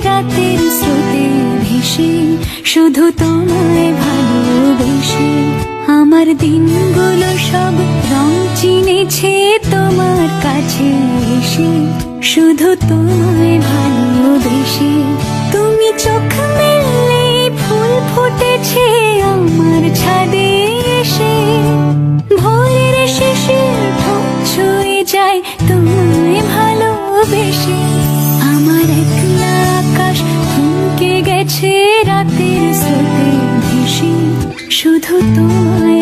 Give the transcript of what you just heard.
রাতের স্রোতে ভেসে, শুধু তোমায় ভালোবেসে। আমার দিনগুলো সব রং চিনেছে তোমার কাছে এসে, শুধু তোমায় ভালোবেসে। তুমি চোখ মেললে ফুল ফুটেছে আমার ছাদে এসে, ভোরের শিশির ঠোঁট ছুঁয়ে যায় তোমায় ভালোবেসে। আমার একলা আকাশ থমকে গেছে রাতের স্রোতে ভেসে, শুধু তোমায়